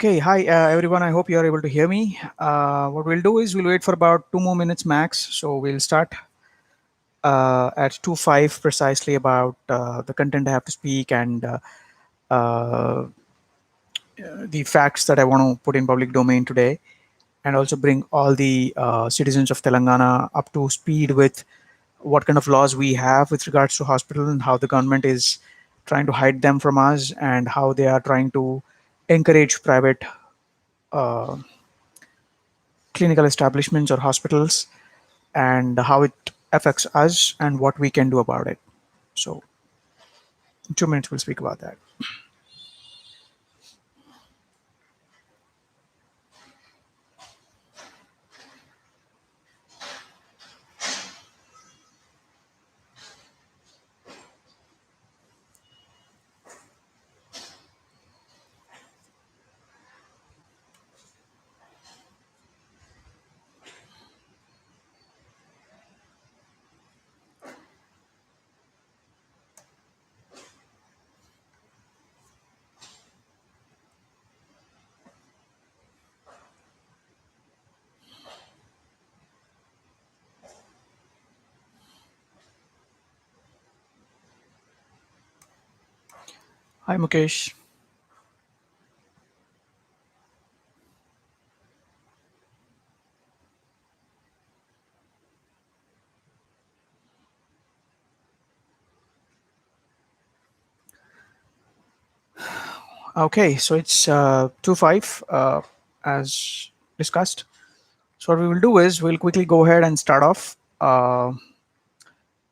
Okay, hi everyone. I hope you are able to hear me. What we'll do is we'll wait for about 2 more minutes max. So we'll start at 2:05 precisely about the content I have to speak and uh, the facts that I want to put in public domain today, and also bring all the citizens of Telangana up to speed with what kind of laws we have with regards to hospital and how the government is trying to hide them from us and how they are trying to encourage private uh, clinical establishments or hospitals and how it affects us and what we can do about it. So, in 2 minutes, we'll speak about that. Hi, Mukesh. Okay, so it's 2:05 as discussed. So, what we will do is we'll quickly go ahead and start off.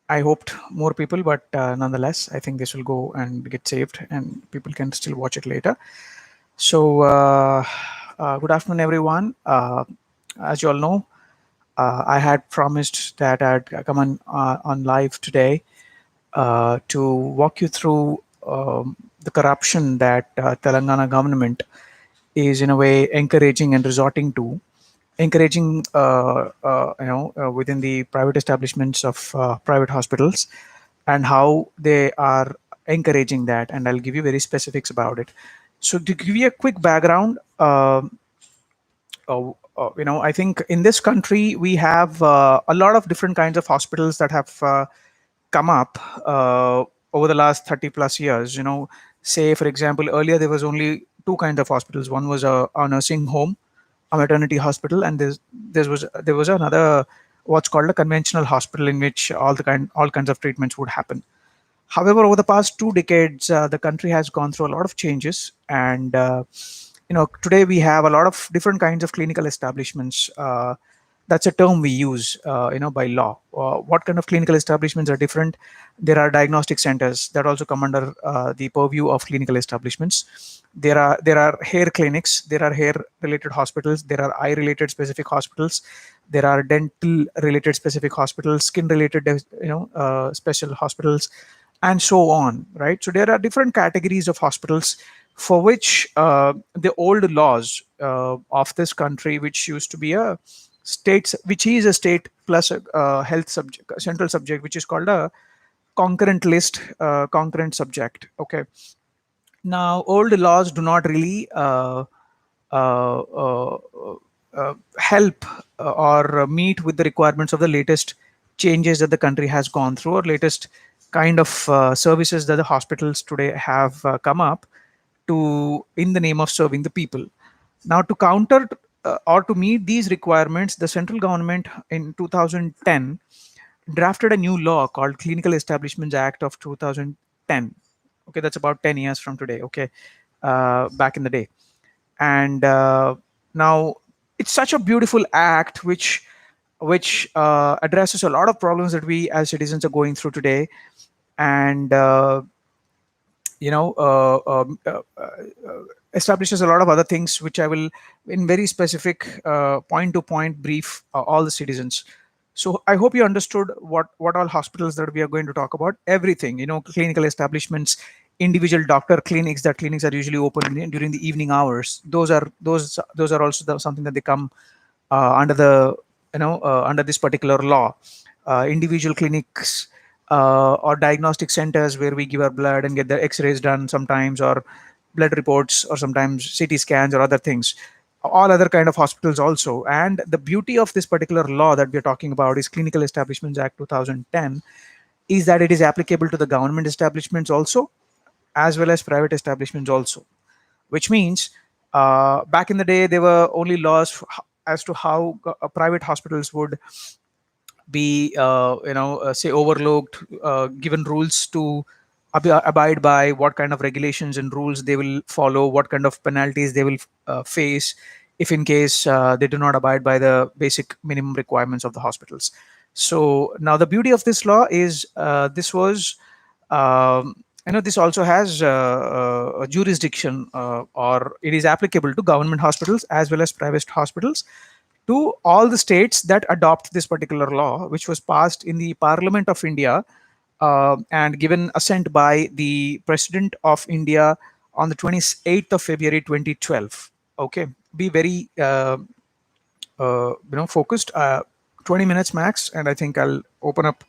I hoped more people, but nonetheless, I think this will go and get saved and people can still watch it later. So, good afternoon, everyone. As you all know, I had promised that I'd come on live today to walk you through the corruption that Telangana government is in a way encouraging and resorting to, encouraging within the private establishments of private hospitals, and how they are encouraging that. And I'll give you very specifics about it. So to give you a quick background, I think in this country we have a lot of different kinds of hospitals that have come up over the last 30 plus years. Say for example, earlier there was only two kinds of hospitals. One was a nursing home, a maternity hospital, and there was another what's called a conventional hospital in which all kinds of treatments would happen. However, over the past 2 decades, the country has gone through a lot of changes, and today we have a lot of different kinds of clinical establishments. That's a term we use, by law. What kind of clinical establishments are different? There are diagnostic centers that also come under the purview of clinical establishments. There are hair clinics. There are hair related hospitals. There are eye related specific hospitals. There are dental related specific hospitals, skin related, special hospitals, and so on. Right. So there are different categories of hospitals for which the old laws of this country, which used to be a state, which is a state plus a health subject, central subject, which is called a concurrent list, concurrent subject. Okay. Now, old laws do not really uh, uh, help or meet with the requirements of the latest changes that the country has gone through, or latest kind of services that the hospitals today have come up to in the name of serving the people. Now, to counter or to meet these requirements, the central government in 2010 drafted a new law called Clinical Establishments Act of 2010. Okay, that's about 10 years from today. Okay, back in the day. And now it's such a beautiful act which addresses a lot of problems that we as citizens are going through today, and you know establishes a lot of other things which I will in very specific point to point brief all the citizens. So I hope you understood what all hospitals that we are going to talk about. Everything, clinical establishments, individual doctor clinics. That clinics are usually open during the evening hours. Those are also something that they come under the under this particular law. Individual clinics or diagnostic centers where we give our blood and get the x-rays done sometimes, or blood reports or sometimes CT scans or other things, all other kind of hospitals also. And the beauty of this particular law that we're talking about is Clinical Establishments Act 2010, is that it is applicable to the government establishments also, as well as private establishments also, which means back in the day there were only laws as to how private hospitals would be say overlooked, given rules to abide by, what kind of regulations and rules they will follow, what kind of penalties they will face if in case they do not abide by the basic minimum requirements of the hospitals. So now the beauty of this law is this was this also has a jurisdiction, or it is applicable to government hospitals as well as private hospitals, to all the states that adopt this particular law, which was passed in the Parliament of India and given assent by the President of India on the 28th of February 2012. Okay, be very focused. 20 minutes max, and I think I'll open up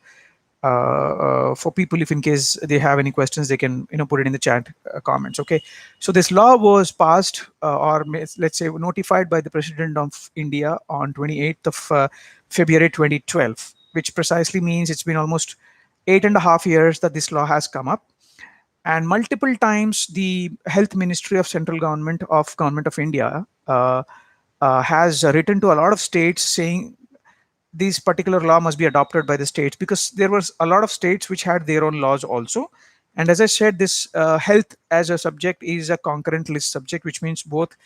for people, if in case they have any questions, they can put it in the chat comments. Okay, so this law was passed let's say notified by the President of India on 28th of February 2012, which precisely means it's been almost 8.5 years that this law has come up. And multiple times the Health Ministry of Central Government of India has written to a lot of states saying this particular law must be adopted by the states, because there was a lot of states which had their own laws also. And as I said, this health as a subject is a concurrent list subject, which means both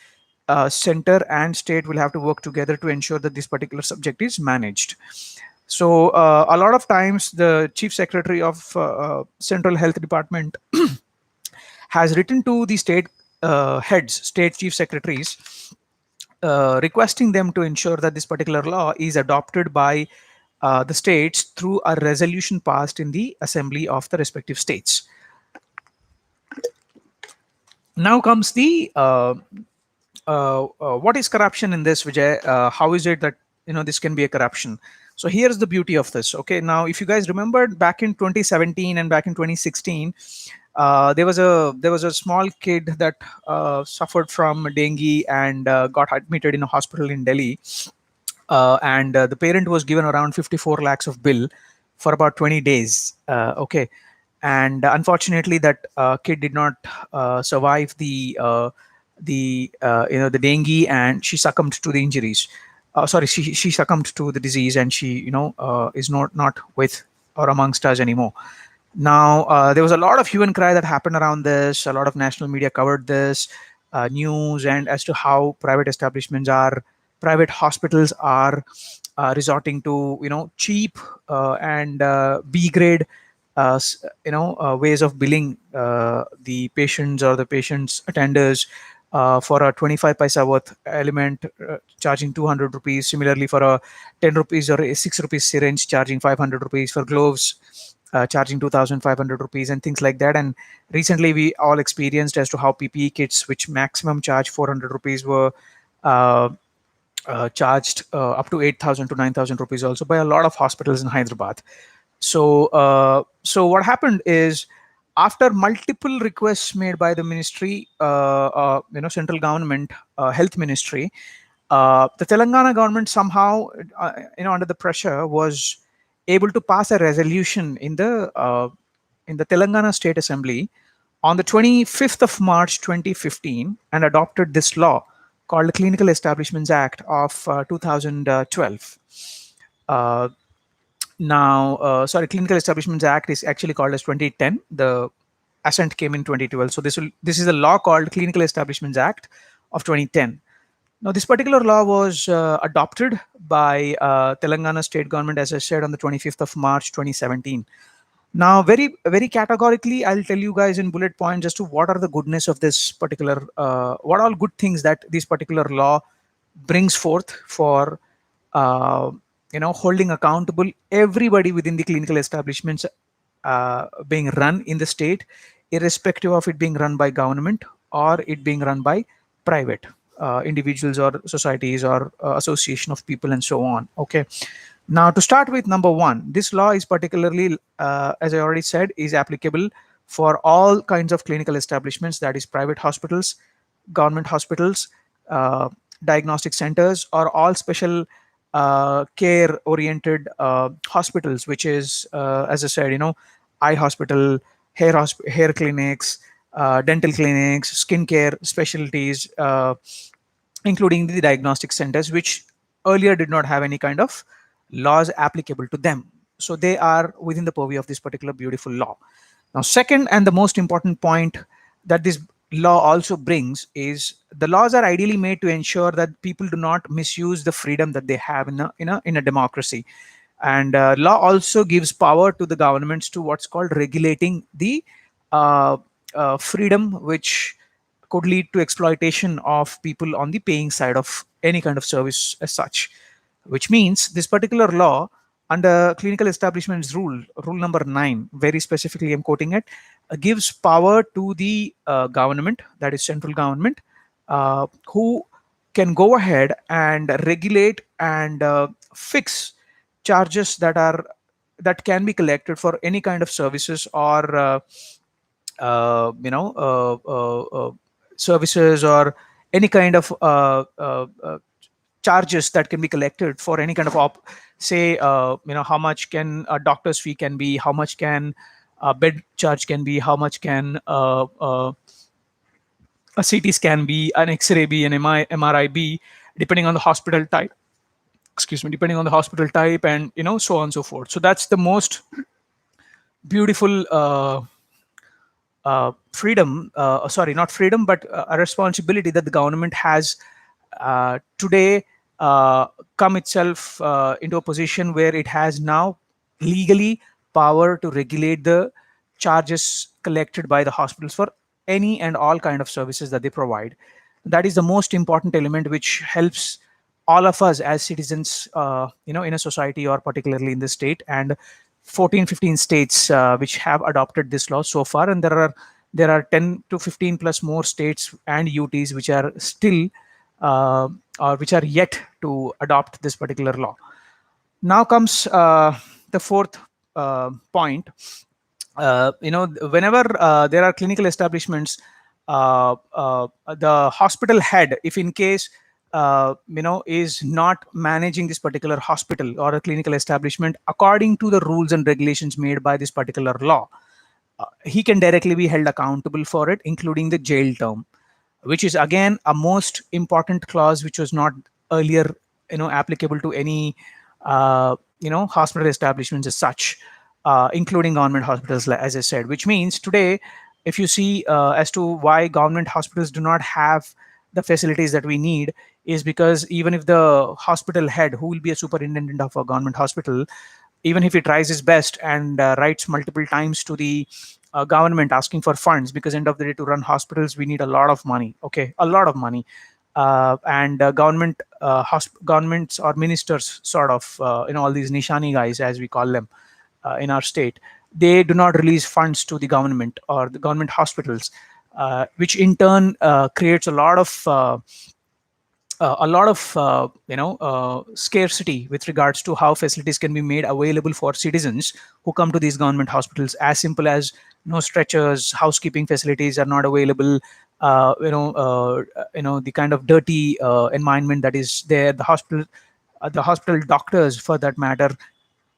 center and state will have to work together to ensure that this particular subject is managed. So a lot of times the Chief Secretary of Central Health Department has written to the state heads, state chief secretaries, requesting them to ensure that this particular law is adopted by the states through a resolution passed in the assembly of the respective states. Now comes the what is corruption in this, Vijay? How is it that this can be a corruption? So here's the beauty of this. Okay, now if you guys remembered back in 2017 and back in 2016, there was a small kid that suffered from dengue and got admitted in a hospital in Delhi, and the parent was given around 54 lakhs of bill for about 20 days. Okay, and unfortunately that kid did not survive the dengue, and she succumbed to the injuries. Sorry, she succumbed to the disease, and she is not with or amongst us anymore. Now, there was a lot of hue and cry that happened around this. A lot of national media covered this news, and as to how private hospitals are resorting to cheap and B grade ways of billing the patients or the patients' attenders. For a 25 paisa worth element, charging 200 rupees. Similarly, for a 10 rupees or a 6 rupees syringe, charging 500 rupees. For gloves, charging 2,500 rupees, and things like that. And recently we all experienced as to how PPE kits, which maximum charge 400 rupees, were charged up to 8,000 to 9,000 rupees also by a lot of hospitals in Hyderabad. So what happened is, after multiple requests made by the ministry, central government, health ministry, the Telangana government somehow, under the pressure, was able to pass a resolution in the Telangana State Assembly on the 25th of March 2015, and adopted this law called the Clinical Establishments Act of 2012. Sorry, Clinical Establishments Act is actually called as 2010. The assent came in 2012. So this is a law called Clinical Establishments Act of 2010. Now, this particular law was adopted by Telangana state government, as I said, on the 25th of March 2017. Now, very, very categorically, I'll tell you guys in bullet points as to what are the goodness of this particular, what all good things that this particular law brings forth for holding accountable everybody within the clinical establishments being run in the state, irrespective of it being run by government or it being run by private individuals or societies or association of people and so on. Okay. Now, to start with, number one, this law is particularly, as I already said, is applicable for all kinds of clinical establishments, that is private hospitals, government hospitals, uh, diagnostic centers, or all special care oriented hospitals, which is, as I said, eye hospital, hair clinics, dental clinics, skincare specialties, including the diagnostic centers, which earlier did not have any kind of laws applicable to them. So they are within the purview of this particular beautiful law. Now, second and the most important point that this law also brings is the laws are ideally made to ensure that people do not misuse the freedom that they have in a democracy. And law also gives power to the governments to what's called regulating the uh, freedom, which could lead to exploitation of people on the paying side of any kind of service as such. Which means this particular law under clinical establishments rule number 9, very specifically I'm quoting it, gives power to the government, that is central government, who can go ahead and regulate and fix charges that can be collected for any kind of services or uh, you know uh, uh, uh, services or any kind of charges that can be collected for any kind of say how much can a doctor's fee can be, how much can a bed charge can be, how much can a CT scan be, an X-ray be, an MRI be, depending on the hospital type. Excuse me, depending on the hospital type, and so on and so forth. So that's the most beautiful freedom. Sorry, not freedom, but a responsibility that the government has today come itself into a position where it has now legally power to regulate the charges collected by the hospitals for any and all kind of services that they provide. That is the most important element which helps all of us as citizens, in a society or particularly in the state. And 14, 15 states which have adopted this law so far, and there are 10 to 15 plus more states and UTs which are still or which are yet to adopt this particular law. Now comes the fourth point. Whenever there are clinical establishments, the hospital head, if in case is not managing this particular hospital or a clinical establishment according to the rules and regulations made by this particular law, he can directly be held accountable for it, including the jail term, which is again a most important clause which was not earlier applicable to any hospital establishments as such, including government hospitals, as I said. Which means today, if you see as to why government hospitals do not have the facilities that we need, is because even if the hospital head, who will be a superintendent of a government hospital, even if he tries his best and writes multiple times to the government asking for funds, because end of the day, to run hospitals we need a lot of money, okay, a lot of money. And governments or ministers, sort of, all these nishani guys, as we call them in our state, they do not release funds to the government or the government hospitals, which in turn creates a lot of scarcity with regards to how facilities can be made available for citizens who come to these government hospitals. As simple as no stretchers, housekeeping facilities are not available. The kind of dirty environment that is there. The hospital doctors, for that matter,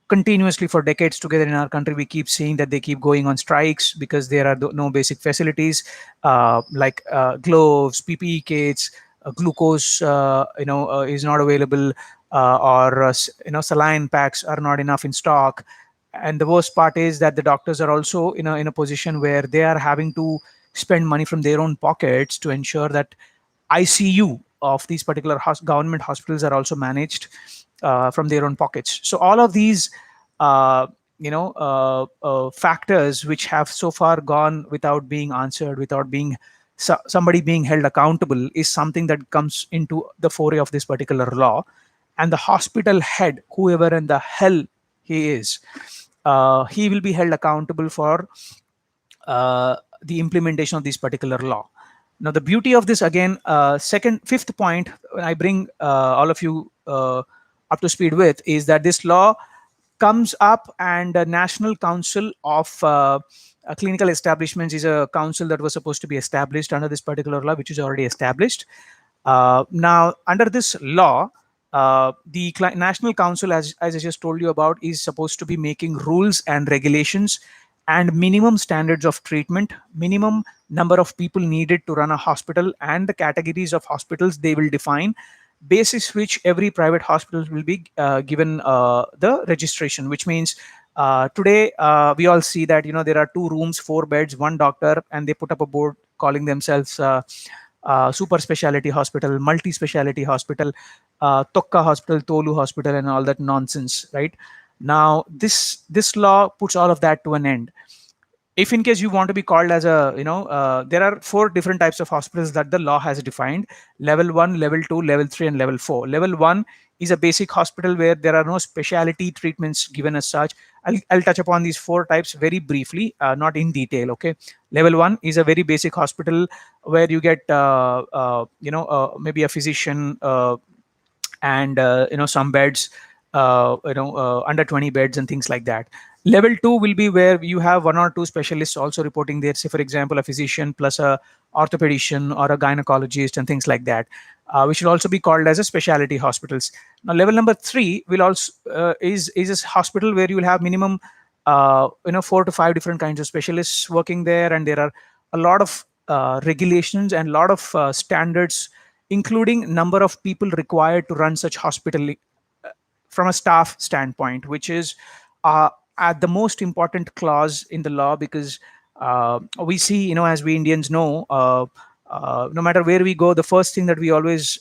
continuously for decades together in our country, we keep seeing that they keep going on strikes because there are no basic facilities like gloves, PPE kits, glucose is not available, or saline packs are not enough in stock. And the worst part is that the doctors are also in a position where they are having to spend money from their own pockets to ensure that ICU of these particular government hospitals are also managed from their own pockets. So all of these, factors which have so far gone without being answered, without being somebody being held accountable, is something that comes into the foray of this particular law. And the hospital head, whoever in the hell he is, he will be held accountable for the implementation of this particular law. Now, the beauty of this, again, fifth point I bring all of you up to speed with, is that this law comes up, and the National Council of Clinical Establishments is a council that was supposed to be established under this particular law, which is already established. Now, under this law, the National Council, as I just told you about, is supposed to be making rules and regulations and minimum standards of treatment, minimum number of people needed to run a hospital, and the categories of hospitals they will define, basis which every private hospital will be given the registration, which means today we all see that there are 2 rooms, 4 beds, one doctor, and they put up a board calling themselves super specialty hospital, multi specialty hospital, Tokka hospital, Tolu hospital, and all that nonsense, right? Now, this law puts all of that to an end. If in case you want to be called as a, there are 4 different types of hospitals that the law has defined: level 1, level 2, level 3, and level 4. Level 1 is a basic hospital where there are no specialty treatments given as such. I'll touch upon these 4 types very briefly, not in detail. Okay. Level 1 is a very basic hospital where you get maybe a physician, and some beds, under 20 beds and things like that. Level 2 will be where you have 1 or 2 specialists also reporting there, say for example a physician plus a orthopedician or a gynecologist and things like that, which will also be called as a specialty hospitals. Now, level number 3 will also is a hospital where you will have minimum 4 to 5 different kinds of specialists working there, and there are a lot of regulations and a lot of standards, including number of people required to run such hospital from a staff standpoint, which is at the most important clause in the law, because we see, as we Indians know, no matter where we go, the first thing that we always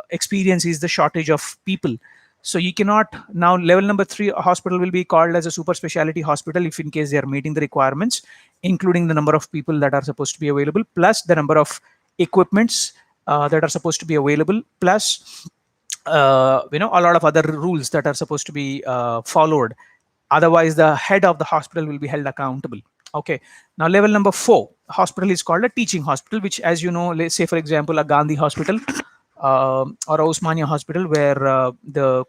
experience is the shortage of people. So you cannot now, level number 3 hospital will be called as a super specialty hospital if in case they are meeting the requirements, including the number of people that are supposed to be available, plus the number of equipments that are supposed to be available, plus a lot of other rules that are supposed to be followed. Otherwise, the head of the hospital will be held accountable. Okay. Now, level number 4 hospital is called a teaching hospital, which, as you know, let's say for example a Gandhi hospital or a Osmania hospital, where the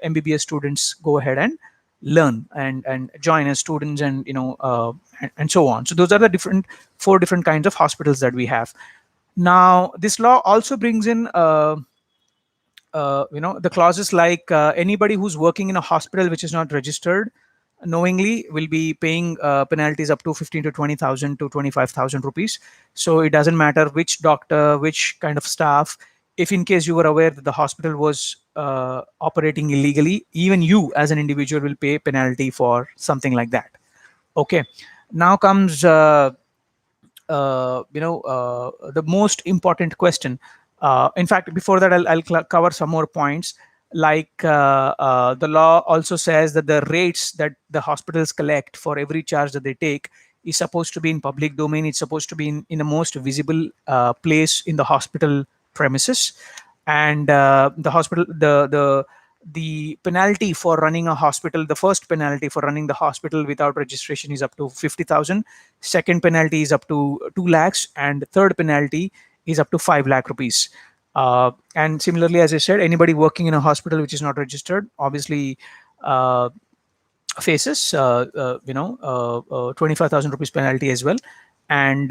MBBS students go ahead and learn and join as students, and and so on. So those are the 4 different kinds of hospitals that we have. Now, this law also brings in the clauses like anybody who's working in a hospital which is not registered knowingly will be paying penalties up to 15 to 20,000 to 25,000 rupees. So it doesn't matter which doctor, which kind of staff. If in case you were aware that the hospital was operating illegally, even you as an individual will pay penalty for something like that. Okay. Now comes the most important question. In fact, before that, I'll cover some more points. Like the law also says that the rates that the hospitals collect for every charge that they take is supposed to be in public domain. It's supposed to be in the most visible place in the hospital premises. And the hospital, the penalty for running a hospital, the first penalty for running the hospital without registration is up to 50,000. Second penalty is up to 2 lakhs, and third penalty is up to 5 lakh rupees. And similarly, as I said, anybody working in a hospital which is not registered obviously faces 25,000 rupees penalty as well. And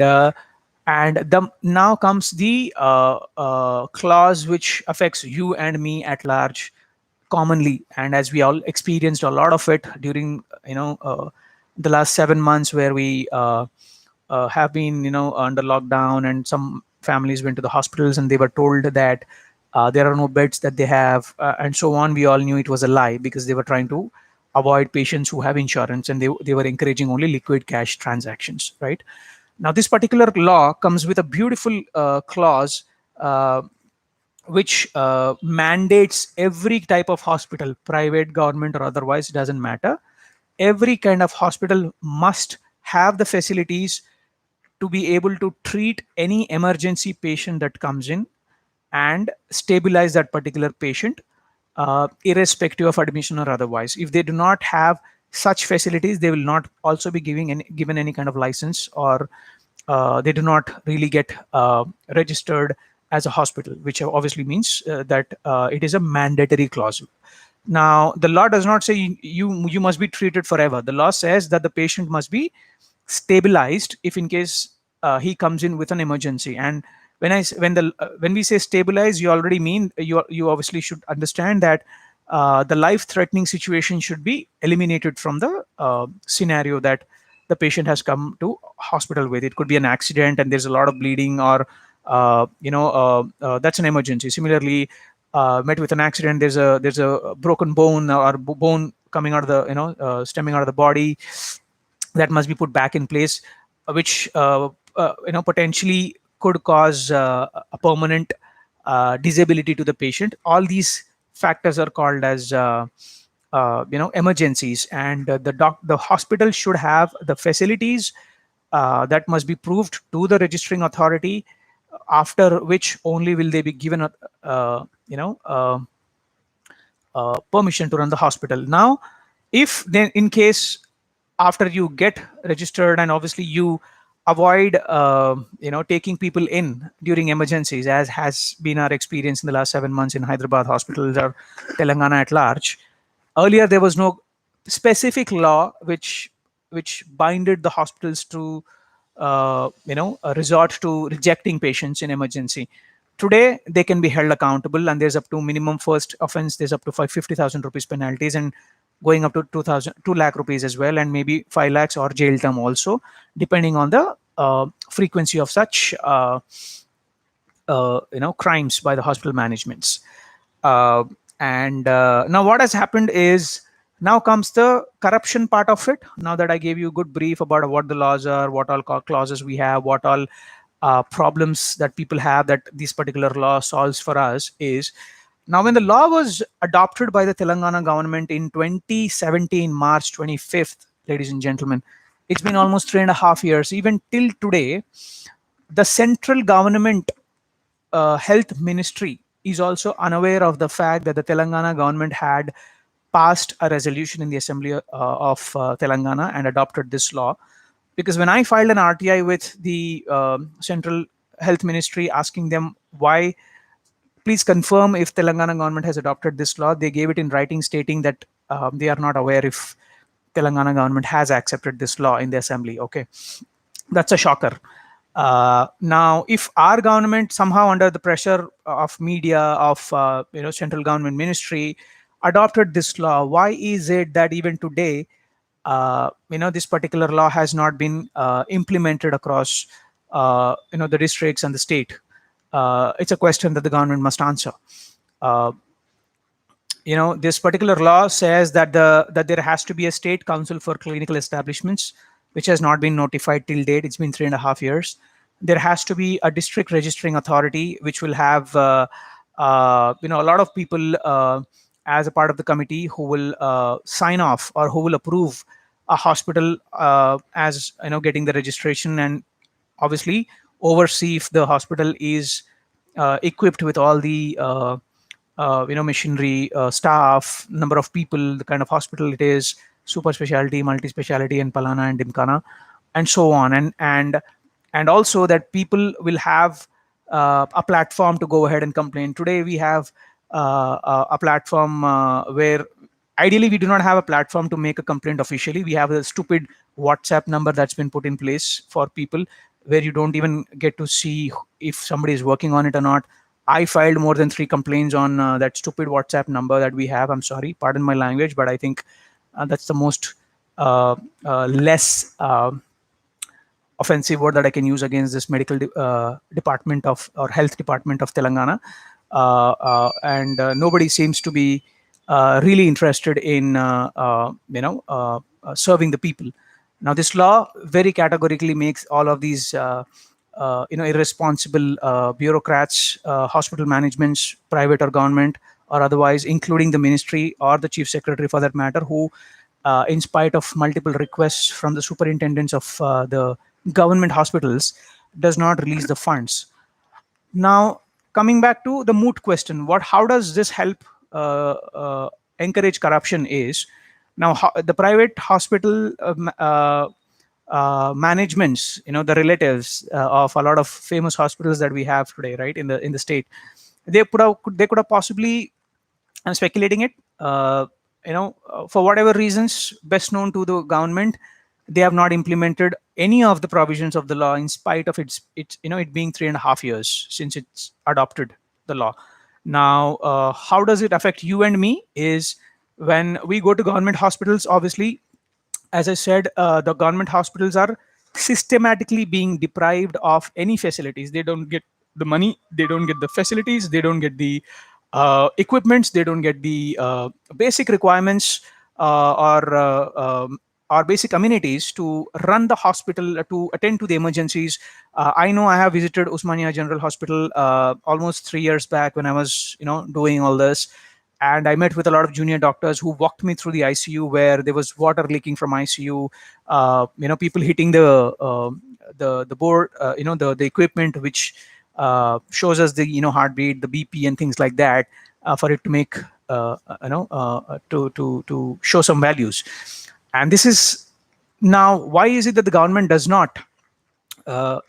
now comes the clause which affects you and me at large commonly, and as we all experienced a lot of it during the last 7 months, where we have been under lockdown, and some families went to the hospitals and they were told that there are no beds that they have, and so on. We all knew it was a lie, because they were trying to avoid patients who have insurance, and they were encouraging only liquid cash transactions, right? Now, this particular law comes with a beautiful clause which mandates every type of hospital, private, government, or otherwise, it doesn't matter. Every kind of hospital must have the facilities to be able to treat any emergency patient that comes in and stabilize that particular patient, irrespective of admission or otherwise. If they do not have such facilities, they will not also be given any kind of license, or they do not really get registered as a hospital, which obviously means that it is a mandatory clause. Now, the law does not say you must be treated forever. The law says that the patient must be stabilized if in case he comes in with an emergency. And when we say stabilize, you already mean you obviously should understand that the life threatening situation should be eliminated from the scenario that the patient has come to hospital with. It could be an accident and there's a lot of bleeding, or that's an emergency. Similarly, met with an accident, there's a broken bone or bone coming out of the stemming out of the body, that must be put back in place, which potentially could cause a permanent disability to the patient. All these factors are called as emergencies, and the hospital should have the facilities that must be proved to the registering authority, after which only will they be given a permission to run the hospital. Now, if then in case after you get registered, and obviously you avoid taking people in during emergencies, as has been our experience in the last 7 months in Hyderabad hospitals or Telangana at large. Earlier there was no specific law which binded the hospitals to resort to rejecting patients in emergency. Today they can be held accountable, and there's up to minimum first offense, there's up to 50,000 rupees penalties, and going up to 2 lakh rupees as well, and maybe 5 lakhs or jail term also, depending on the frequency of such crimes by the hospital managements. uh, and now what has happened is, now comes the corruption part of it. Now that I gave you a good brief about what the laws are, what all clauses we have, what all problems that people have that this particular law solves for us, is now when the law was adopted by the Telangana government in 2017, March 25th, ladies and gentlemen, it's been almost 3.5 years. Even till today, the central government health ministry is also unaware of the fact that the Telangana government had passed a resolution in the assembly of Telangana and adopted this law. Because when I filed an RTI with the central health ministry asking them why, please confirm if Telangana government has adopted this law, they gave it in writing stating that they are not aware if Telangana government has accepted this law in the assembly. Okay, that's a shocker. Now, if our government somehow under the pressure of media, of central government ministry, adopted this law, why is it that even today, this particular law has not been implemented across the districts and the state? It's a question that the government must answer. Uh, this particular law says that there has to be a state council for clinical establishments, which has not been notified till date. It's been 3.5 years. There has to be a district registering authority, which will have a lot of people as a part of the committee who will sign off or who will approve a hospital as getting the registration, and obviously oversee if the hospital is equipped with all the machinery, staff, number of people, the kind of hospital it is, super specialty, multi specialty, and Palana and Dimkana, and so on. And also that people will have a platform to go ahead and complain. Today we have a platform where ideally we do not have a platform to make a complaint officially. We have a stupid WhatsApp number that's been put in place for people, where you don't even get to see if somebody is working on it or not. I filed more than 3 complaints on that stupid WhatsApp number that we have. I'm sorry, pardon my language, but I think that's the most less offensive word that I can use against this medical department of, or health department of Telangana. And nobody seems to be really interested in serving the people. Now, this law very categorically makes all of these irresponsible bureaucrats, hospital managements, private or government or otherwise, including the ministry or the chief secretary for that matter, who in spite of multiple requests from the superintendents of the government hospitals, does not release the funds. Now, coming back to the moot question, how does this help encourage corruption is, now the private hospital managements, the relatives of a lot of famous hospitals that we have today, right, in the state, they could have possibly, I'm speculating it, uh, for whatever reasons best known to the government, they have not implemented any of the provisions of the law, in spite of its it being 3.5 years since it's adopted the law. Now, how does it affect you and me? Is when we go to government hospitals, obviously, as I said, the government hospitals are systematically being deprived of any facilities. They don't get the money, they don't get the facilities, they don't get the equipments, they don't get the basic requirements, or basic amenities to run the hospital, to attend to the emergencies. I know I have visited Usmania General Hospital almost 3 years back when I was doing all this, and I met with a lot of junior doctors who walked me through the ICU where there was water leaking from ICU. People hitting the board, the equipment which shows us the heartbeat, the BP, and things like that, for it to make to show some values. And this is now, why is it that the government does not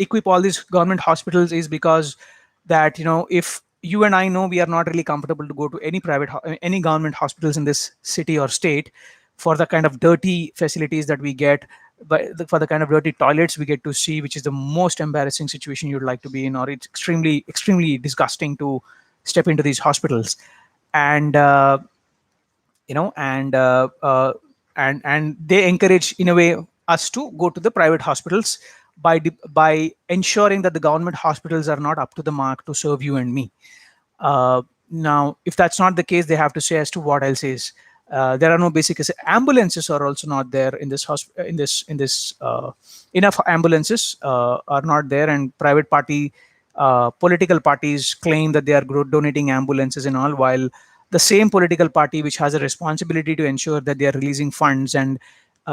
equip all these government hospitals? Is because that if you and I know we are not really comfortable to go to any any government hospitals in this city or state for the kind of dirty facilities that we get, but for the kind of dirty toilets we get to see, which is the most embarrassing situation you'd like to be in, or it's extremely disgusting to step into these hospitals. And you know and and they encourage, in a way, us to go to the private hospitals by ensuring that the government hospitals are not up to the mark to serve you and me. Now, if that's not the case, they have to say as to what else is. There are no basic ambulances are also not there in this enough ambulances are not there, and private party political parties claim that they are donating ambulances and all, while the same political party which has a responsibility to ensure that they are releasing funds and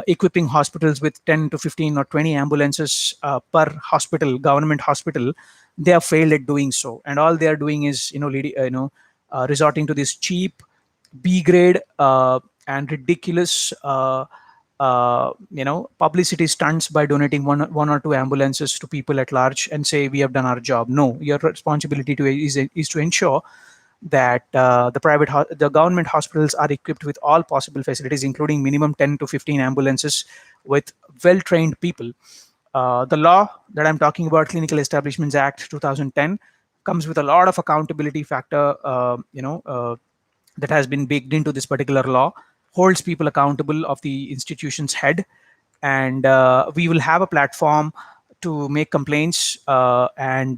equipping hospitals with 10 to 15 or 20 ambulances per hospital, government hospital, they have failed at doing so. And all they are doing is resorting to this cheap B grade and ridiculous publicity stunts by donating one or two ambulances to people at large and say we have done our job. No, your responsibility is to ensure that the government hospitals are equipped with all possible facilities, including minimum 10 to 15 ambulances with well trained people. The law that I'm talking about, Clinical Establishments Act 2010, comes with a lot of accountability factor, that has been baked into this particular law, holds people accountable of the institution's head. And we will have a platform to make complaints and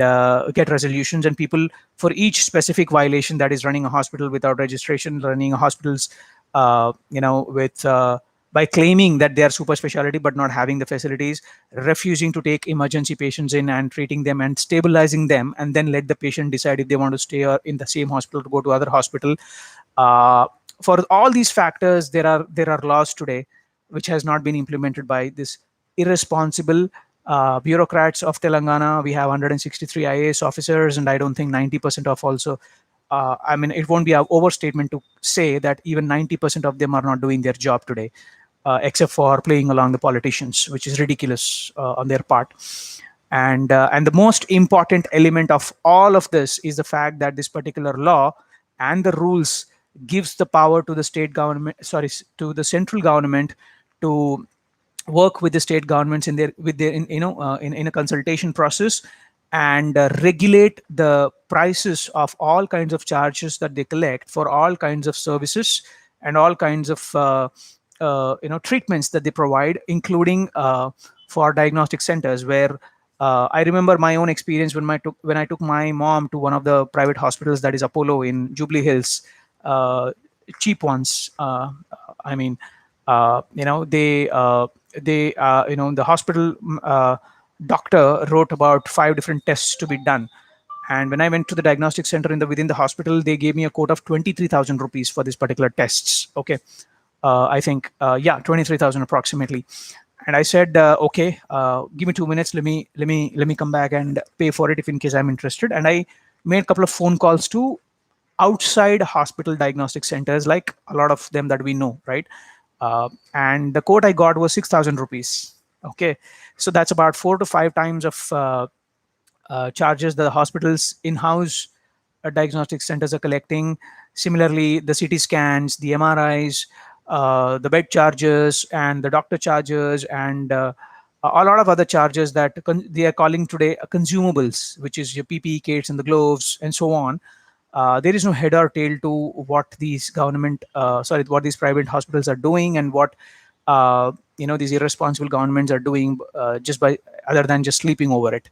get resolutions, and people, for each specific violation, that is running a hospital without registration, running a hospitals with by claiming that they are super specialty but not having the facilities, refusing to take emergency patients in and treating them and stabilizing them, and then let the patient decide if they want to stay in the same hospital to go to other hospital. uh, for all these factors, there are laws today which has not been implemented by this irresponsible bureaucrats of Telangana. We have 163 IAS officers, and I don't think 90% of also. I mean, it won't be an overstatement to say that even 90% of them are not doing their job today, except for playing along the politicians, which is ridiculous on their part. And the most important element of all of this is the fact that this particular law and the rules gives the power to the state government, sorry, to the central government, to work with the state governments in their with their in a consultation process, and regulate the prices of all kinds of charges that they collect for all kinds of services and all kinds of treatments that they provide, including for diagnostic centers, where I remember my own experience when I took my mom to one of the private hospitals, that is Apollo in Jubilee Hills, uh, cheap ones. I mean, the hospital doctor wrote about 5 different tests to be done. And when I went to the diagnostic center within the hospital, they gave me a quote of 23,000 rupees for these particular tests. Okay, I think yeah, 23,000 approximately. And I said, okay, give me 2 minutes. Let me come back and pay for it if in case I'm interested. And I made a couple of phone calls to outside hospital diagnostic centers, like a lot of them that we know, right? And the quote I got was 6,000 rupees. Okay, so that's about 4 to 5 times of charges the hospitals in-house diagnostic centers are collecting. Similarly, the CT scans, the MRIs, the bed charges, and the doctor charges, and a lot of other charges that they are calling today consumables, which is your PPE kits and the gloves and so on. There is no head or tail to what these what these private hospitals are doing, and what these irresponsible governments are doing, just by other than just sleeping over it.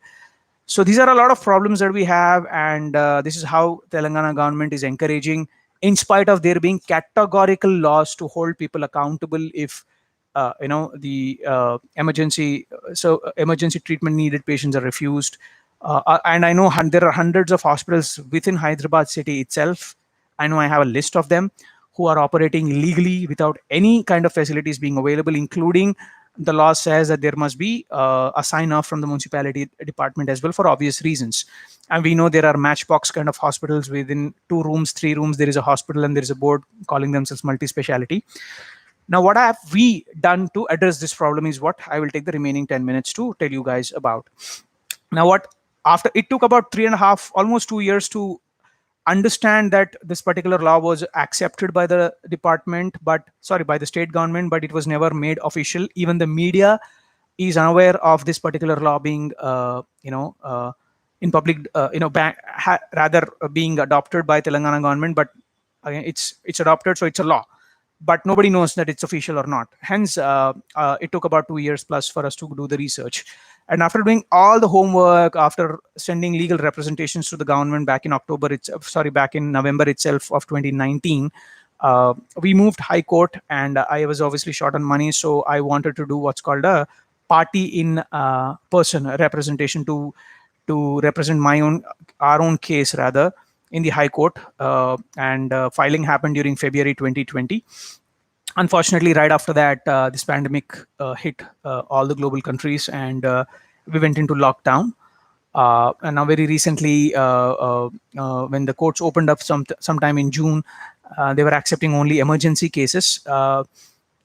So these are a lot of problems that we have, and this is how Telangana government is encouraging, in spite of there being categorical laws to hold people accountable if the emergency treatment needed patients are refused. And I know there are hundreds of hospitals within Hyderabad city itself. I know I have a list of them who are operating illegally without any kind of facilities being available, including the law says that there must be a sign off from the municipality department as well, for obvious reasons. And we know there are matchbox kind of hospitals within 2 rooms, 3 rooms. There is a hospital and there is a board calling themselves multi-speciality. Now, what have we done to address this problem is what I will take the remaining 10 minutes to tell you guys about. Now, what after it took about 3.5, almost 2 years to understand that this particular law was accepted by the by the state government, but it was never made official. Even the media is unaware of this particular law being, in public, rather being adopted by Telangana government. But again, it's adopted, so it's a law, but nobody knows that it's official or not. Hence, it took about 2 years plus for us to do the research. And after doing all the homework, after sending legal representations to the government back in back in November itself of 2019, we moved High Court, and I was obviously short on money, so I wanted to do what's called a party in person representation to represent our own case rather in the High Court, and filing happened during February 2020. Unfortunately, right after that, this pandemic hit all the global countries, and we went into lockdown. And now, very recently, when the courts opened up sometime in June, they were accepting only emergency cases.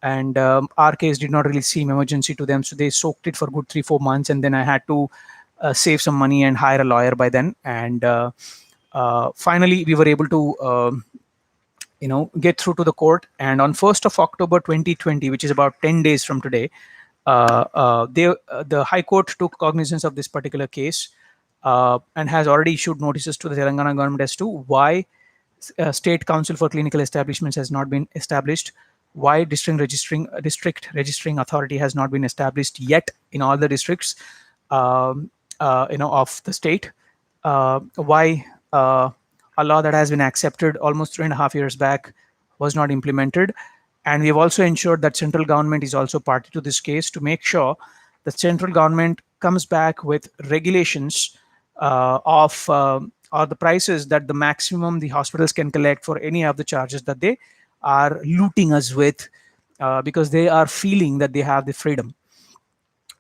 And our case did not really seem emergency to them, so they soaked it for good 3-4 months, and then I had to save some money and hire a lawyer by then. And finally, we were able to get through to the court. And on 1st of October 2020, which is about 10 days from today, the High Court took cognizance of this particular case, and has already issued notices to the Telangana government as to why State Council for Clinical Establishments has not been established, why district registering authority has not been established yet in all the districts of the state, why a law that has been accepted almost 3.5 years back was not implemented. And we have also ensured that central government is also party to this case, to make sure that central government comes back with regulations or the prices that the maximum the hospitals can collect for any of the charges that they are looting us with, because they are feeling that they have the freedom.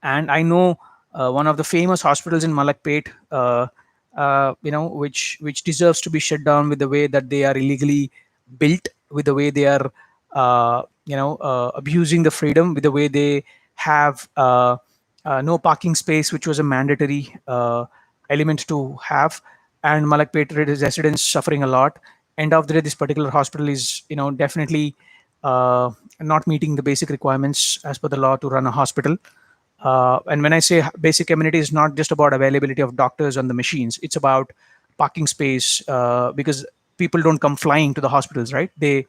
And I know one of the famous hospitals in Malakpet, which deserves to be shut down with the way that they are illegally built, with the way they are, abusing the freedom, with the way they have no parking space, which was a mandatory element to have, and Malakpet residents suffering a lot. End of the day, this particular hospital is, definitely not meeting the basic requirements as per the law to run a hospital. And when I say basic amenity, is not just about availability of doctors on the machines. It's about parking space, because people don't come flying to the hospitals, right? They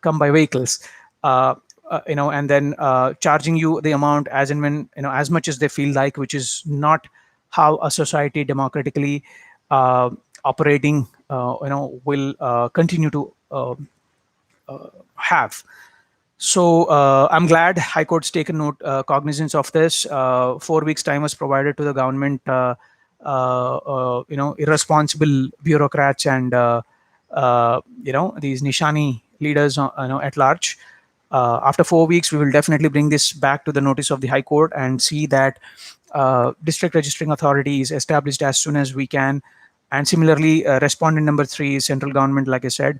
come by vehicles, and then charging you the amount as and when, as much as they feel like, which is not how a society democratically operating, will continue to have. So I'm glad High Court's taken cognizance of this. 4 weeks time was provided to the government, irresponsible bureaucrats and these Nishani leaders, at large. After 4 weeks, we will definitely bring this back to the notice of the High Court and see that district registering authority is established as soon as we can. And similarly, respondent number 3 is central government, like I said,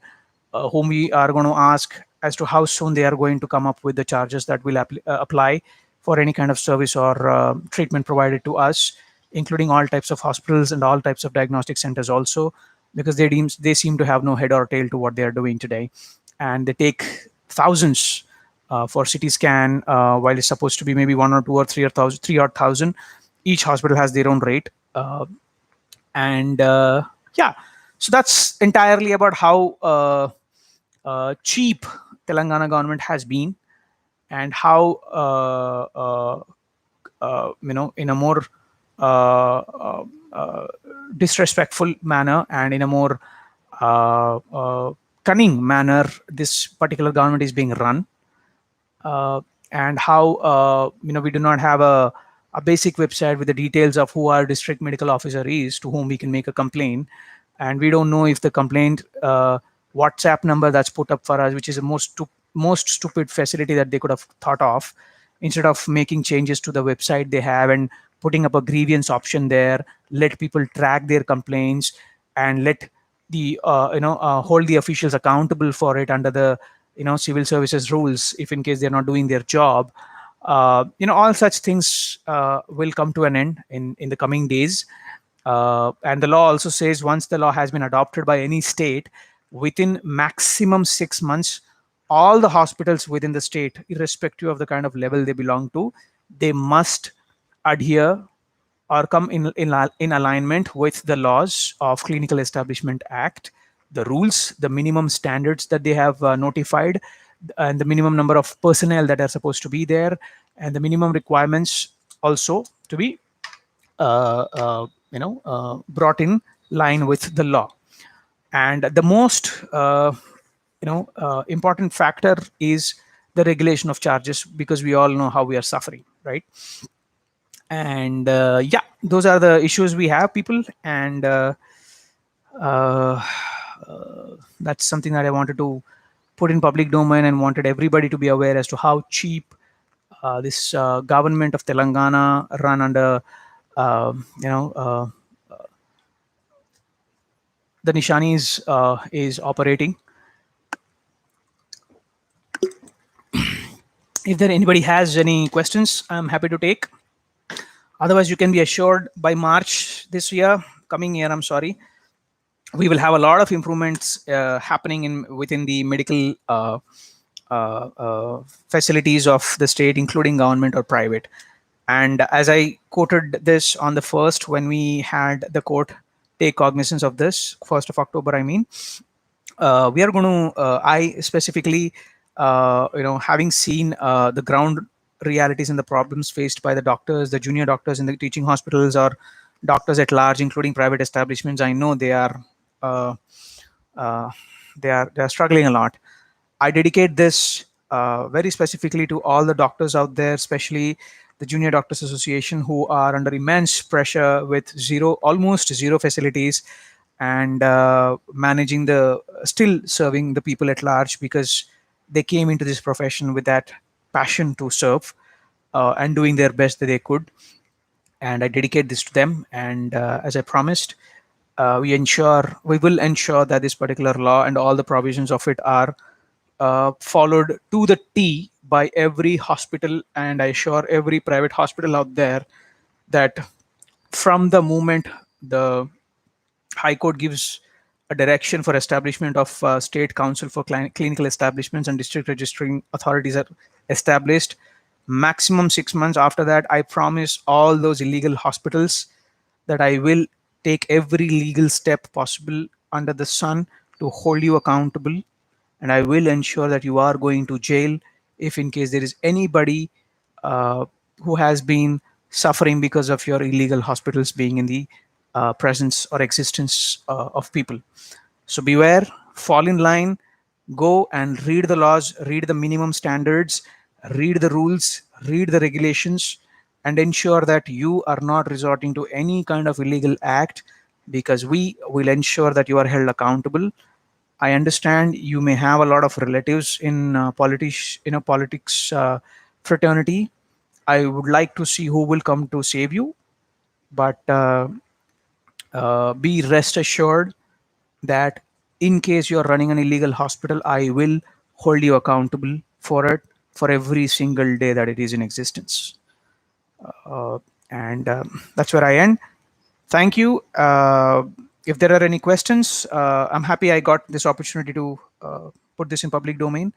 whom we are going to ask as to how soon they are going to come up with the charges that will apply for any kind of service or treatment provided to us, including all types of hospitals and all types of diagnostic centers also. because they seem to have no head or tail to what they are doing today, and they take thousands for CT scan, while it's supposed to be maybe one or two or three or thousand. Each hospital has their own rate, and yeah, so that's entirely about how cheap Telangana government has been, and how in a more uh, uh, uh, disrespectful manner and in a more uh, uh, cunning manner this particular government is being run, uh, and how we do not have a basic website with the details of who our district medical officer is to whom we can make a complaint, and we don't know if the complaint WhatsApp number that's put up for us, which is the most stupid facility that they could have thought of, instead of making changes to the website they have and putting up a grievance option there, let people track their complaints and let the hold the officials accountable for it under the civil services rules if in case they're not doing their job. All such things will come to an end in the coming days, and the law also says once the law has been adopted by any state, within maximum 6 months, all the hospitals within the state, irrespective of the kind of level they belong to, they must adhere or come in alignment with the laws of Clinical Establishment Act, the rules, the minimum standards that they have notified, and the minimum number of personnel that are supposed to be there, and the minimum requirements also to be brought in line with the law. And the most important factor is the regulation of charges, because we all know how we are suffering, right? And yeah, those are the issues we have, people, and uh, that's something that I wanted to put in public domain and wanted everybody to be aware as to how cheap this government of Telangana, run under uh, you know uh, the Nishanis, is operating. If there anybody has any questions, I'm happy to take. Otherwise, you can be assured by March this year, coming year, I'm sorry, we will have a lot of improvements happening in within the medical facilities of the state, including government or private. And as I quoted this on the first, when we had the court take cognizance of this, 1st of October, I mean, we are going to, I specifically, having seen the ground realities and the problems faced by the doctors, the junior doctors in the teaching hospitals, or doctors at large, including private establishments, I know uh, uh, they are struggling a lot. I dedicate this very specifically to all the doctors out there, especially the Junior Doctors Association, who are under immense pressure with almost zero facilities, and managing still serving the people at large, because they came into this profession with that passion to serve, and doing their best that they could. And I dedicate this to them. And as I promised, we will ensure that this particular law and all the provisions of it are followed to the T by every hospital, and I assure every private hospital out there that from the moment the High Court gives a direction for establishment of State Council for Clinical Establishments and District Registering Authorities are established, maximum 6 months after that, I promise all those illegal hospitals that I will take every legal step possible under the sun to hold you accountable, and I will ensure that you are going to jail if in case there is anybody uh, who has been suffering because of your illegal hospitals being in the presence or existence of people. So beware, fall in line, go and read the laws, read the minimum standards, read the rules, read the regulations, and ensure that you are not resorting to any kind of illegal act, because we will ensure that you are held accountable. I understand you may have a lot of relatives in politics fraternity. I would like to see who will come to save you, but be rest assured that in case you are running an illegal hospital, I will hold you accountable for it for every single day that it is in existence. And that's where I end. Thank you. If there are any questions, I'm happy I got this opportunity to put this in public domain.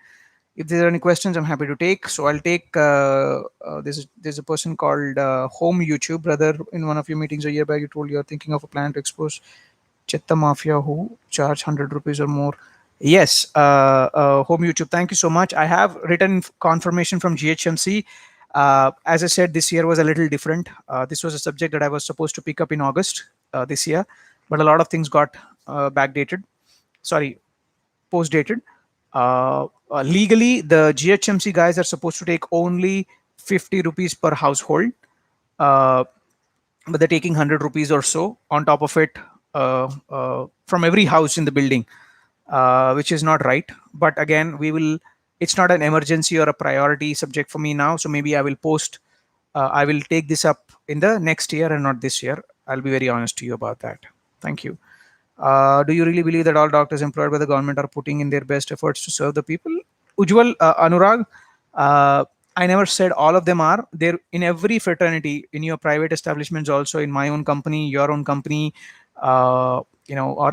If there are any questions, I'm happy to take. So I'll take. There's a person called Home YouTube Brother. In one of your meetings a year back, you told you're thinking of a plan to expose Chetta Mafia who charge 100 rupees or more. Yes, Home YouTube. Thank you so much. I have written confirmation from GHMC. As I said, this year was a little different. This was a subject that I was supposed to pick up in August this year, but a lot of things got backdated. Sorry, post dated. Legally, the GHMC guys are supposed to take only 50 rupees per household, uh, but they're taking 100 rupees or so on top of it from every house in the building, which is not right. But again, we will. It's not an emergency or a priority subject for me now, so maybe I will post. I will take this up in the next year and not this year. I'll be very honest to you about that. Thank you. Do you really believe that all doctors employed by the government are putting in their best efforts to serve the people? Ujwal, Anurag, uh, I never said all of them are. They're in every fraternity, in your private establishments, also in my own company, your own company, or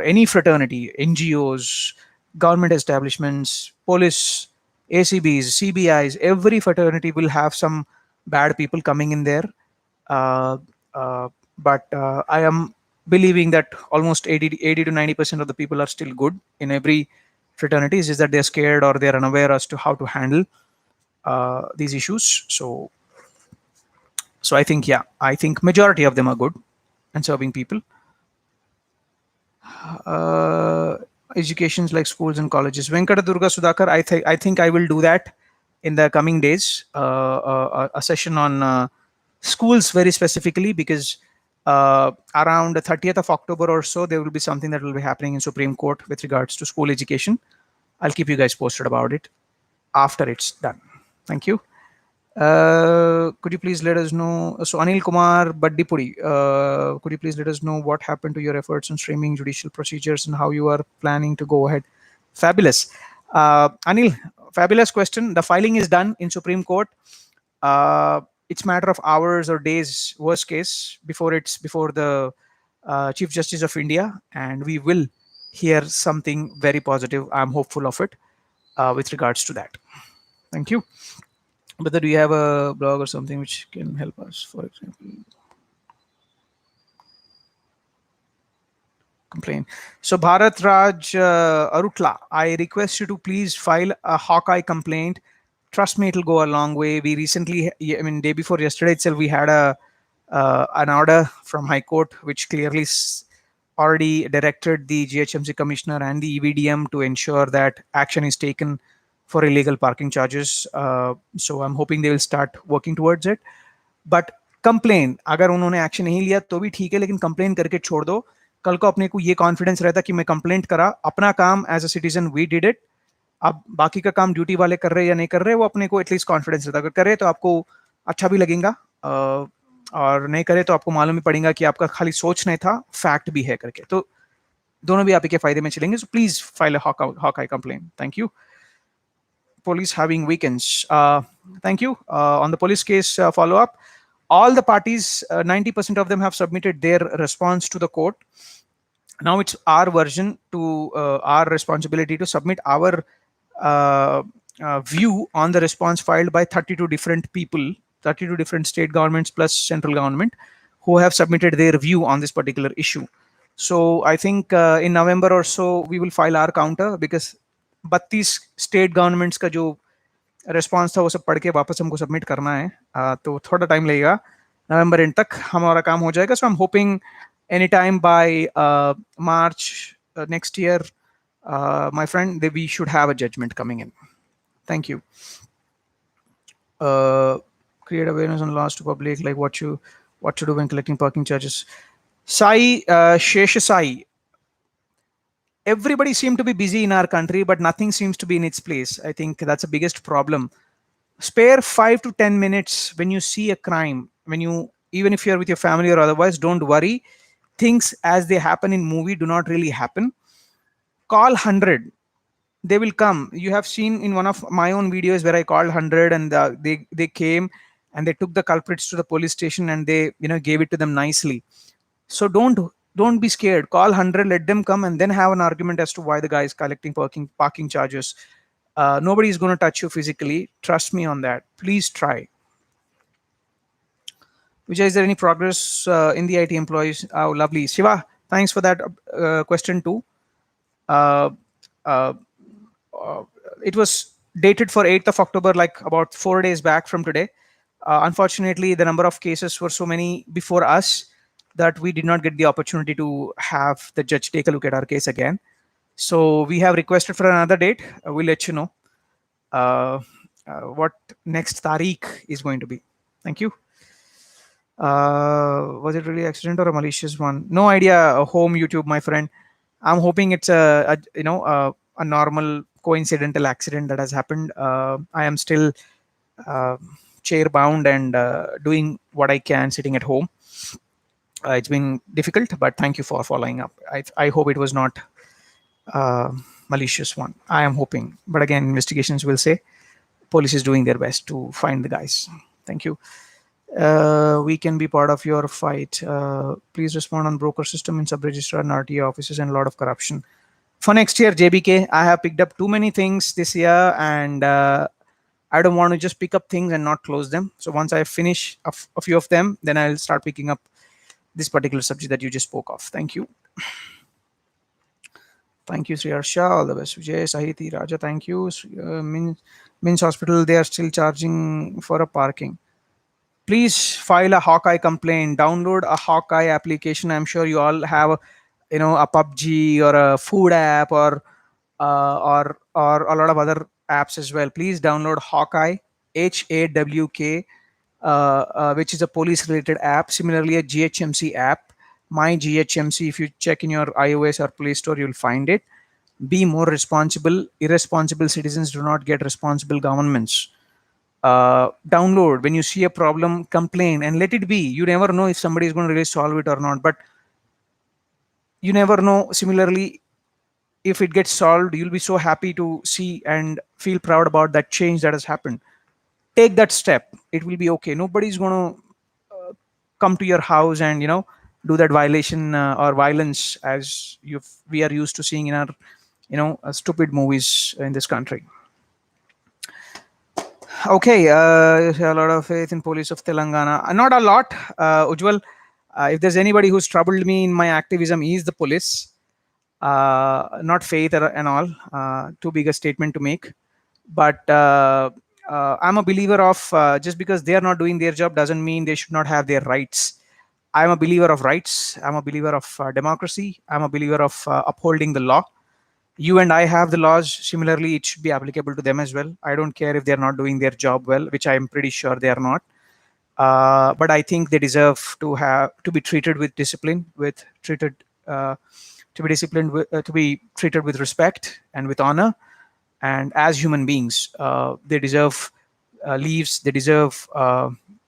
any fraternity, NGOs, government establishments, police, ACBs, CBIs, every fraternity will have some bad people coming in there. Uh, but I am believing that almost 80 to 90% of the people are still good in every fraternity. Is just that they're scared or they're unaware as to how to handle these issues. So I think, yeah, I think majority of them are good and serving people. uh, Educations like schools and colleges. Venkata Durga Sudhakar, I think I will do that in the coming days. A session on schools very specifically, because around the 30th of October or so, there will be something that will be happening in Supreme Court with regards to school education. I'll keep you guys posted about it after it's done. Thank you. Could you please let us know? So, Anil Kumar Baddipudi, could you please let us know what happened to your efforts on streaming judicial procedures and how you are planning to go ahead? Fabulous. Anil, fabulous question. The filing is done in Supreme Court. It's matter of hours or days, worst case, before the Chief Justice of India, and we will hear something very positive. I'm hopeful of it with regards to that. Thank you. But do you have a blog or something which can help us? For example, complain. So Bharat Raj Arutla, I request you to please file a Hawkeye complaint. Trust me, it'll go a long way. We recently, I mean, day before yesterday itself, we had an order from High Court which clearly already directed the GHMC commissioner and the EVDM to ensure that action is taken for illegal parking charges. So I'm hoping they will start working towards it. But complain अगर उन्होंने action नहीं लिया तो भी ठीक है, लेकिन complain करके छोड़ दो. कल को अपने को ये कॉन्फिडेंस रहता कि मैं कंप्लेंट करा, अपना काम as a citizen we did it. अब बाकी का काम ड्यूटी वाले कर रहे या नहीं कर रहे, वो अपने को एटलीस्ट कॉन्फिडेंस रहता. अगर करे तो आपको अच्छा भी लगेगा, और नहीं करे तो आपको मालूम ही पड़ेगा कि आपका खाली सोच नहीं था, फैक्ट भी है करके. तो दोनों भी आप ही के फायदे में चलेंगे. So please file a Hawkeye complain. Thank you. Police having weekends. Thank you. On the police case follow up, all the parties, 90% of them have submitted their response to the court. Now it's our version to our responsibility to submit our view on the response filed by 32 different people, 32 different state governments plus central government, who have submitted their view on this particular issue. So I think in November or so we will file our counter, because 32 state governments का जो response था वो सब पढ़ के वापस हमको submit करना है. तो थोड़ा टाइम लगेगा. नवंबर एंड तक हमारा काम हो जाएगा. So I am hoping any time by March next year, my friend, that we should have a judgment coming in. Thank you. Create awareness on laws to public, like what to do when collecting parking charges. Sai Shesha Sai, everybody seems to be busy in our country, but nothing seems to be in its place. I think that's the biggest problem. Spare 5 to 10 minutes when you see a crime, even if you're with your family or otherwise, don't worry. Things as they happen in movie do not really happen. Call 100. They will come. You have seen in one of my own videos where I called 100, and they came and they took the culprits to the police station, and they gave it to them nicely. So don't Don't be scared. Call 100, let them come, and then have an argument as to why the guy is collecting parking charges. Nobody is going to touch you physically. Trust me on that. Please try. Vijay, is there any progress in the IT employees? Oh, lovely. Shiva, thanks for that question too. Uh, uh, it was dated for 8th of October, like about 4 days back from today. Unfortunately, the number of cases were so many before us that we did not get the opportunity to have the judge take a look at our case again. So we have requested for another date. We'll let you know what next Tariq is going to be. Thank you. Was it really accident or a malicious one? No idea. Home YouTube, my friend. I'm hoping it's a normal coincidental accident that has happened. I am still uh, chair bound and doing what I can sitting at home. It's been difficult, but thank you for following up. I hope it was not malicious one. I am hoping, but again, investigations will say police is doing their best to find the guys. Thank you. We can be part of your fight. Please respond on broker system in sub-registrar and RTA offices and a lot of corruption. For next year, JBK, I have picked up too many things this year, and I don't want to just pick up things and not close them. So once I finish a few of them, then I'll start picking up this particular subject that you just spoke of. Thank you. Thank you, Sri Harsha. All the best. Vijay, Sahiti, Raja, thank you. Mins Hospital, they are still charging for a parking. Please file a Hawkeye complaint. Download a Hawkeye application. I'm sure you all have, a PUBG or a food app or a lot of other apps as well. Please download Hawkeye, HAWK, which is a police-related app. Similarly, a GHMC app, My GHMC. If you check in your iOS or Play Store, you'll find it. Be more responsible. Irresponsible citizens do not get responsible governments. Download. When you see a problem, complain and let it be. You never know if somebody is going to really solve it or not, but you never know. Similarly, if it gets solved, you'll be so happy to see and feel proud about that change that has happened. Take that step. It will be okay. Nobody's going to come to your house and do that violation or violence as we are used to seeing in our stupid movies in this country. Okay, a lot of faith in police of Telangana. Not a lot, Ujjwal. If there's anybody who's troubled me in my activism, is the police. Not faith and all. Too big a statement to make. But I'm a believer of just because they are not doing their job doesn't mean they should not have their rights. I'm a believer of rights. I'm a believer of democracy. I'm a believer of upholding the law. You and I have the laws. Similarly, it should be applicable to them as well. I don't care if they're not doing their job well, which I'm pretty sure they are not. But I think they deserve to be treated with discipline, to be treated with respect and with honor. And as human beings, they deserve leaves. They deserve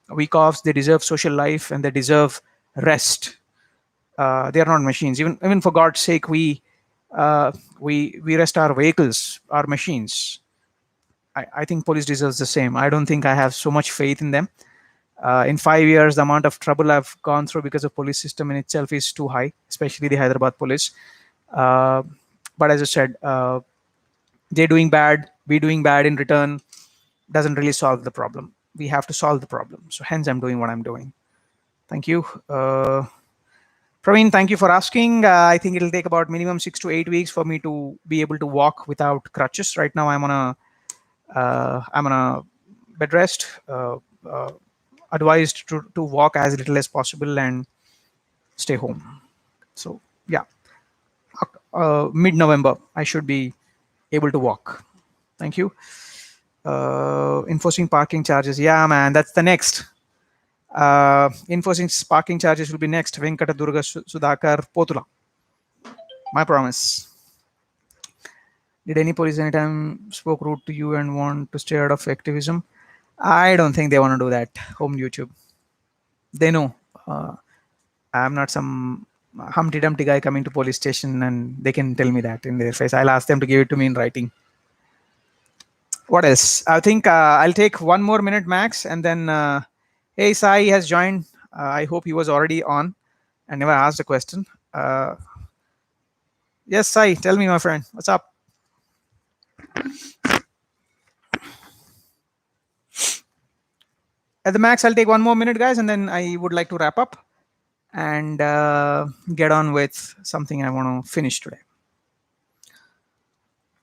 week offs. They deserve social life, and they deserve rest. They are not machines. Even for God's sake, we rest our vehicles, our machines. I think police deserves the same. I don't think I have so much faith in them. In 5 years, the amount of trouble I've gone through because of police system in itself is too high, especially the Hyderabad police. But as I said, they're doing bad, we doing bad in return doesn't really solve the problem. We have to solve the problem. So hence I'm doing what I'm doing. Thank you. Praveen, thank you for asking. I think it'll take about minimum 6 to 8 weeks for me to be able to walk without crutches. Right now, I'm on a bed rest. Advised to walk as little as possible and stay home. So yeah, mid-November I should be able to walk. Thank you. Enforcing parking charges. Yeah, man, that's the next. Enforcing parking charges will be next. Venkata Durga Sudhakar Potula. My promise. Did any police anytime spoke rude to you and want to stay out of activism? I don't think they want to do that. Home YouTube. They know. I'm not some Humpty Dumpty guy coming to police station and they can tell me that in their face. I'll ask them to give it to me in writing. What else? I think I'll take 1 more minute max, and then hey, Sai has joined. I hope he was already on and never asked a question. Yes, Sai, tell me, my friend, what's up? At the max, I'll take 1 more minute, guys, and then I would like to wrap up and get on with something I want to finish today.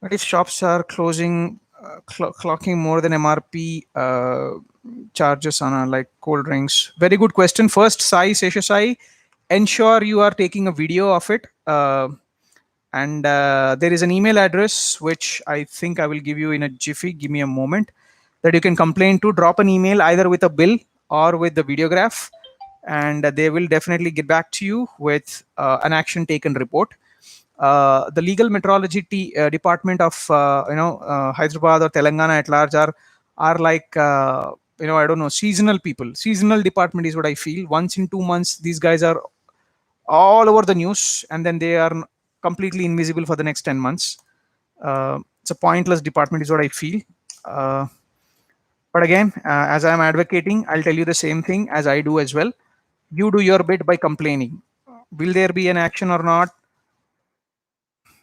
What if shops are closing, clocking more than MRP charges on like cold drinks? Very good question. First, Sesha Sai, ensure you are taking a video of it. And there is an email address which I think I will give you in a jiffy. Give me a moment, that you can complain to. Drop an email either with a bill or with the videograph, and they will definitely get back to you with an action taken report. The legal metrology department of Hyderabad or Telangana at large are like I don't know, seasonal people. Seasonal department is what I feel. Once in 2 months, these guys are all over the news, and then they are completely invisible for the next 10 months. It's a pointless department is what I feel. Uh, but again, as I'm advocating, I'll tell you the same thing as I do as well. You do your bit by complaining. Will there be an action or not?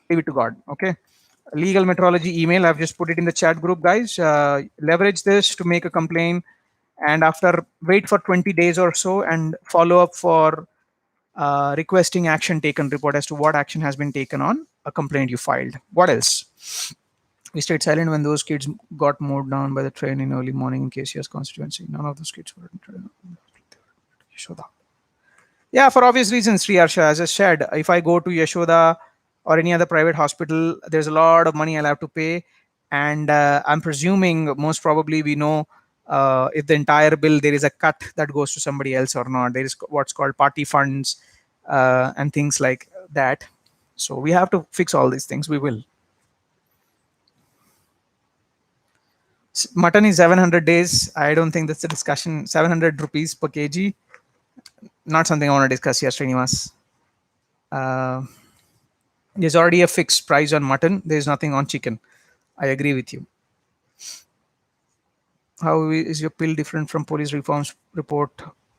Leave it to God. Okay. Legal metrology email, I've just put it in the chat group, guys. Leverage this to make a complaint, and after wait for 20 days or so and follow up for requesting action taken report as to what action has been taken on a complaint you filed. What else? We stayed silent when those kids got mowed down by the train in early morning in KCS constituency. None of those kids were in Yashoda. Yeah, for obvious reasons, Sri Harsha. As I said, if I go to Yashoda or any other private hospital, there's a lot of money I'll have to pay. And I'm presuming most probably we know if the entire bill, there is a cut that goes to somebody else or not. There is what's called party funds and things like that. So we have to fix all these things. We will. Mutton is 700 days. I don't think that's a discussion. 700 rupees per kg. Not something I want to discuss here, Srinivas. There's already a fixed price on mutton. There's nothing on chicken. I agree with you. How is your pill different from police reforms report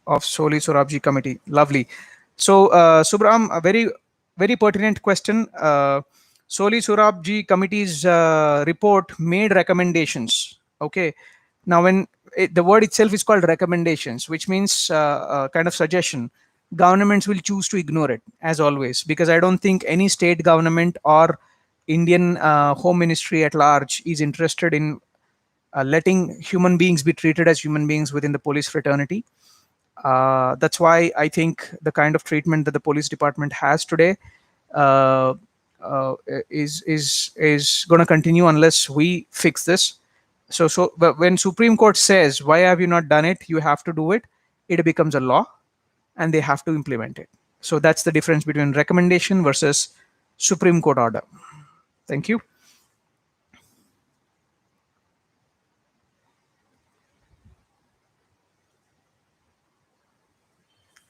of Soli Sorabji committee? Lovely. So, Subram, a very pertinent question. Soli Sorabji committee's report made recommendations. Okay. Now, when the word itself is called recommendations, which means kind of suggestion, governments will choose to ignore it as always, because I don't think any state government or Indian Home Ministry at large is interested in letting human beings be treated as human beings within the police fraternity. That's why I think the kind of treatment that the police department has today uh, is going to continue unless we fix this. But when Supreme Court says, why have you not done it? You have to do it. It becomes a law, and they have to implement it. So that's the difference between recommendation versus Supreme Court order. Thank you.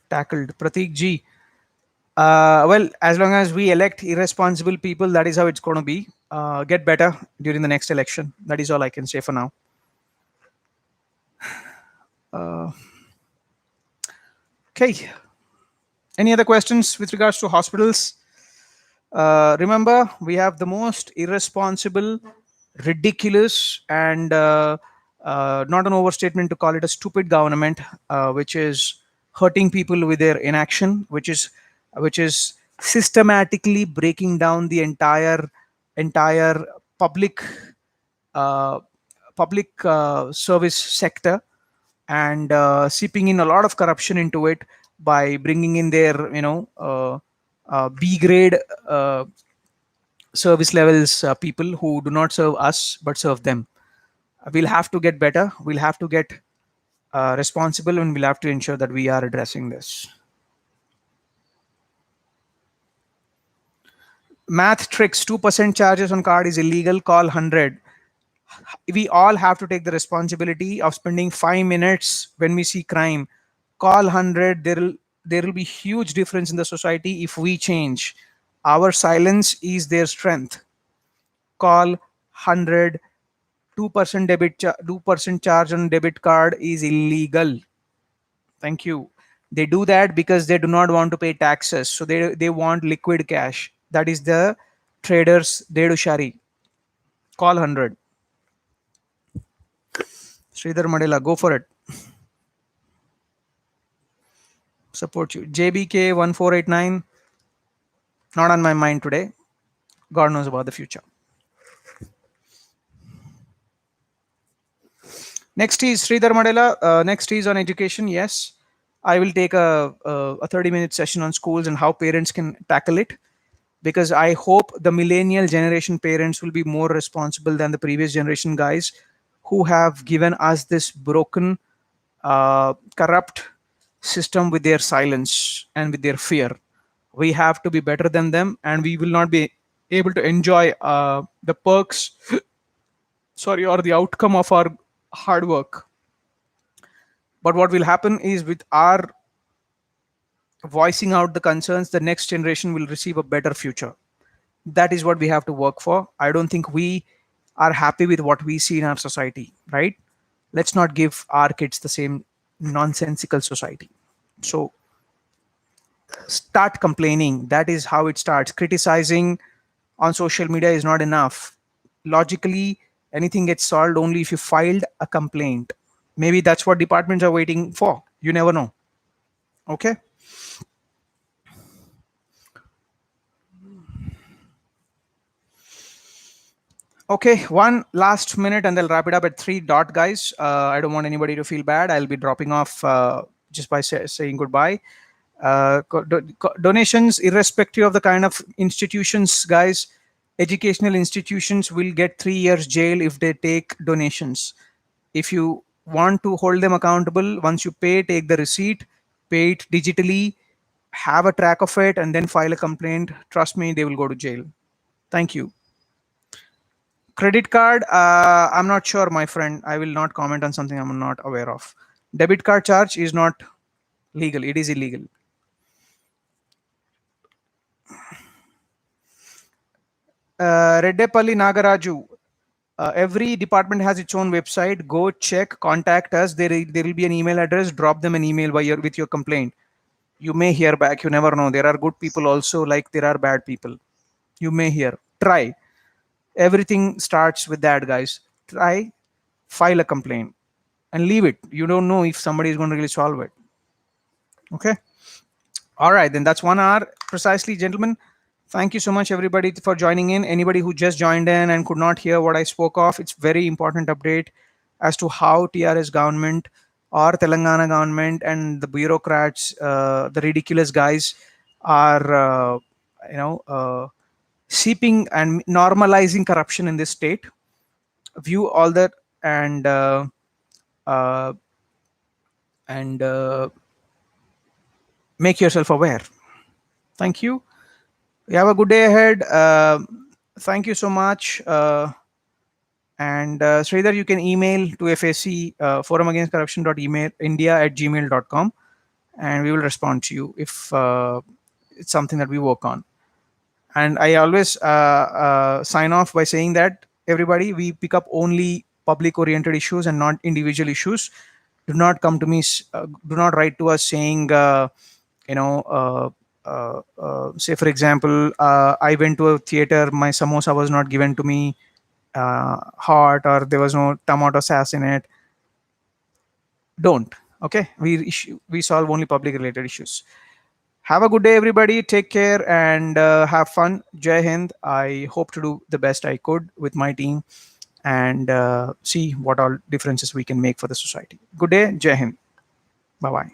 Tackled. Pratik Ji. Well, as long as we elect irresponsible people, that is how it's going to be. Get better during the next election. That is all I can say for now. Okay. Any other questions with regards to hospitals? Remember, we have the most irresponsible, ridiculous, and not an overstatement to call it a stupid government, which is hurting people with their inaction, which is systematically breaking down the entire public uh, service sector, and seeping in a lot of corruption into it by bringing in their B grade service levels people who do not serve us but serve them. We'll have to get better. We'll have to get responsible, and we'll have to ensure that we are addressing this. Math tricks. 2% charges on card is illegal. Call 100. We all have to take the responsibility of spending 5 minutes when we see crime. Call 100. There will be huge difference in the society if we change. Our silence is their strength. Call 100. 2% 2% charge on debit card is illegal. Thank you. They do that because they do not want to pay taxes. So they want liquid cash. That is the traders Dedu Shari. Call 100. Sridhar Madela, go for it. Support you. JBK 1489. Not on my mind today. God knows about the future. Next is Sridhar Madela. Next is on education. Yes, I will take a 30-minute session on schools and how parents can tackle it, because I hope the millennial generation parents will be more responsible than the previous generation guys who have given us this broken, corrupt system with their silence and with their fear. We have to be better than them, and we will not be able to enjoy the perks, sorry, or the outcome of our hard work. But what will happen is, with our voicing out the concerns, the next generation will receive a better future. That is what we have to work for. I don't think we are happy with what we see in our society, right? Let's not give our kids the same nonsensical society. So start complaining. That is how it starts. Criticizing on social media is not enough. Logically, anything gets solved only if you filed a complaint. Maybe that's what departments are waiting for. You never know. Okay. Okay, one last minute and they'll wrap it up at 3 dot, guys. I don't want anybody to feel bad. I'll be dropping off just by saying goodbye. Donations, irrespective of the kind of institutions, guys, educational institutions will get 3 years jail if they take donations. If you want to hold them accountable, once you pay, take the receipt, pay it digitally, have a track of it, and then file a complaint. Trust me, they will go to jail. Thank you. Credit card, I'm not sure, my friend. I will not comment on something I'm not aware of. Debit card charge is not legal. It is illegal. Reddepalli Nagaraju. Every department has its own website. Go check, contact us. There will be an email address. Drop them an email with your complaint. You may hear back. You never know. There are good people also, like there are bad people. You may hear. Try. Everything starts with that, guys. Try, file a complaint, and leave it. You don't know if somebody is going to really solve it. Okay. All right, then that's 1 hour precisely, gentlemen. Thank you so much, everybody, for joining in. Anybody who just joined in and could not hear what I spoke of, it's very important update as to how TRS government or Telangana government and the bureaucrats, the ridiculous guys, are seeping and normalizing corruption in this state. View all that and make yourself aware. Thank you. You have a good day ahead. Thank you so much. And Sridhar, you can email to FAC forumagainstcorruption.india@gmail.com, and we will respond to you if it's something that we work on. And I always sign off by saying that, everybody, we pick up only public oriented issues and not individual issues. Do not come to me, do not write to us saying, say for example, I went to a theater, my samosa was not given to me hot, or there was no tomato sauce in it. Don't. Okay, we solve only public related issues. Have a good day, everybody. Take care and have fun. Jai Hind. I hope to do the best I could with my team and see what all differences we can make for the society. Good day. Jai Hind. Bye-bye.